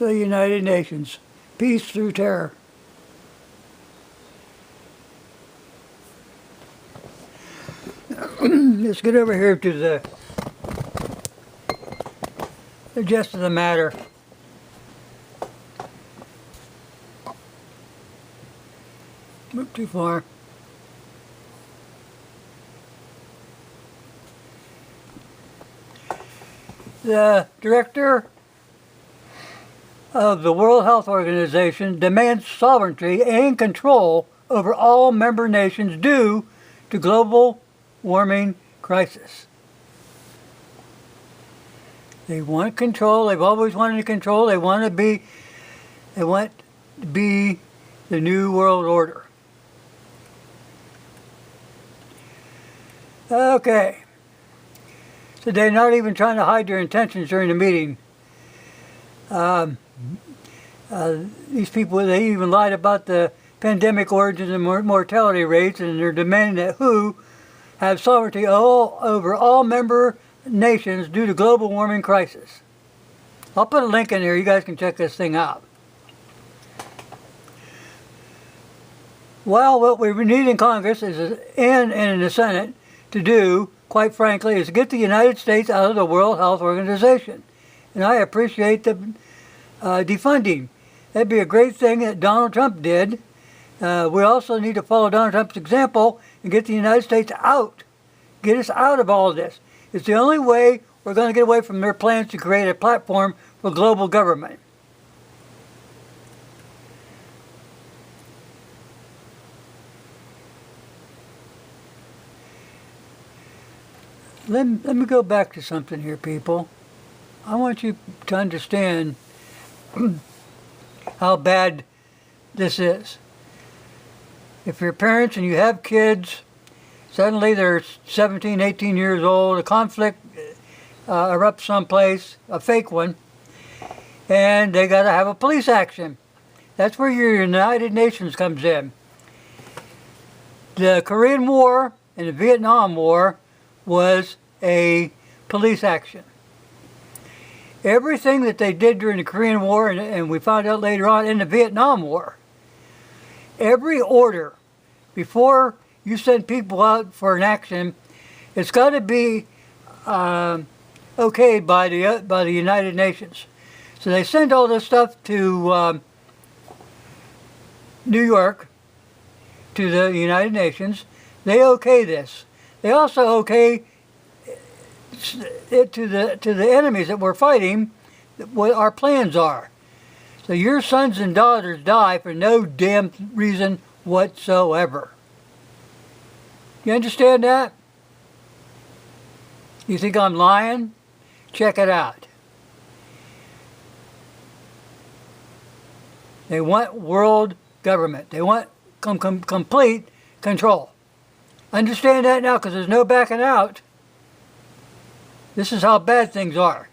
the United Nations. Peace through terror. Let's get over here to the gist of the matter. Move too far. The director of the World Health Organization demands sovereignty and control over all member nations due to global warming crisis. They want control. They've always wanted control. They want to be the new world order. Okay. So they're not even trying to hide their intentions during the meeting. These people, they even lied about the pandemic origins and mortality rates, and they're demanding that WHO have sovereignty over all member nations due to global warming crisis. I'll put a link in there. You guys can check this thing out. Well, what we need in Congress and in the Senate to do, quite frankly, is get the United States out of the World Health Organization. And I appreciate the defunding. That'd be a great thing that Donald Trump did. We also need to follow Donald Trump's example and get the United States out. Get us out of all of this. It's the only way we're going to get away from their plans to create a platform for global government. Let me go back to something here, people. I want you to understand how bad this is. If you're parents and you have kids, suddenly they're 17, 18 years old, a conflict erupts someplace, a fake one, and they got to have a police action. That's where your United Nations comes in. The Korean War and the Vietnam War was a police action. Everything that they did during the Korean War, and we found out later on in the Vietnam War, every order before you send people out for an action, it's got to be okayed by the United Nations. So they send all this stuff to New York, to the United Nations. They okay this. They also okay it to the enemies that we're fighting, what our plans are. So your sons and daughters die for no damn reason whatsoever. You understand that? You think I'm lying? Check it out. They want world government. They want complete control. Understand that now, because there's no backing out. This is how bad things are.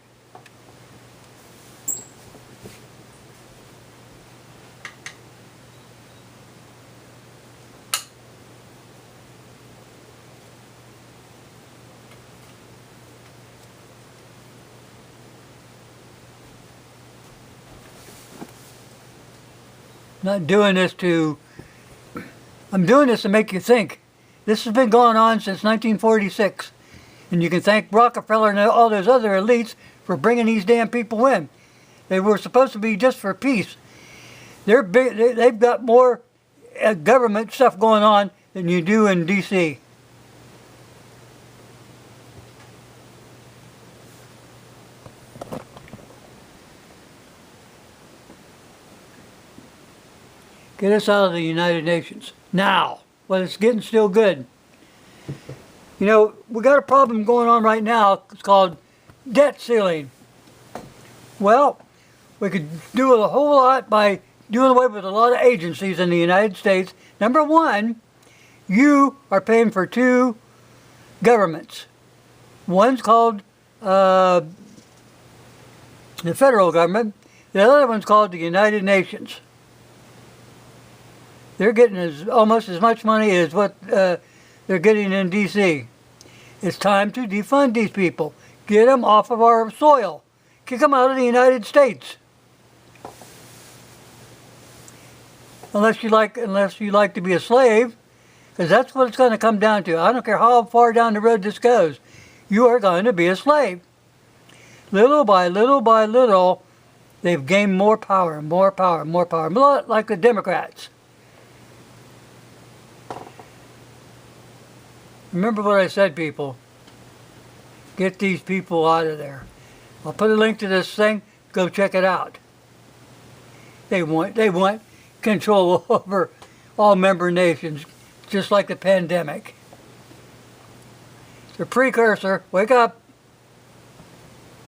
I'm doing this to make you think. This has been going on since 1946. And you can thank Rockefeller and all those other elites for bringing these damn people in. They were supposed to be just for peace. They've got more government stuff going on than you do in D.C. Get us out of the United Nations. Now. Well, it's getting still good. You know, we got a problem going on right now. It's called debt ceiling. Well, we could do a whole lot by doing away with a lot of agencies in the United States. Number one, you are paying for two governments. One's called the federal government. The other one's called the United Nations. They're getting almost as much money as what they're getting in D.C. It's time to defund these people. Get them off of our soil. Kick them out of the United States. unless you like to be a slave, because that's what it's going to come down to. I don't care how far down the road this goes. You are going to be a slave. Little by little by little, they've gained more power, more power, more power. A lot like the Democrats. Remember what I said, people. Get these people out of there. I'll put a link to this thing. Go check it out. They want control over all member nations, just like the pandemic. It's a precursor. Wake up.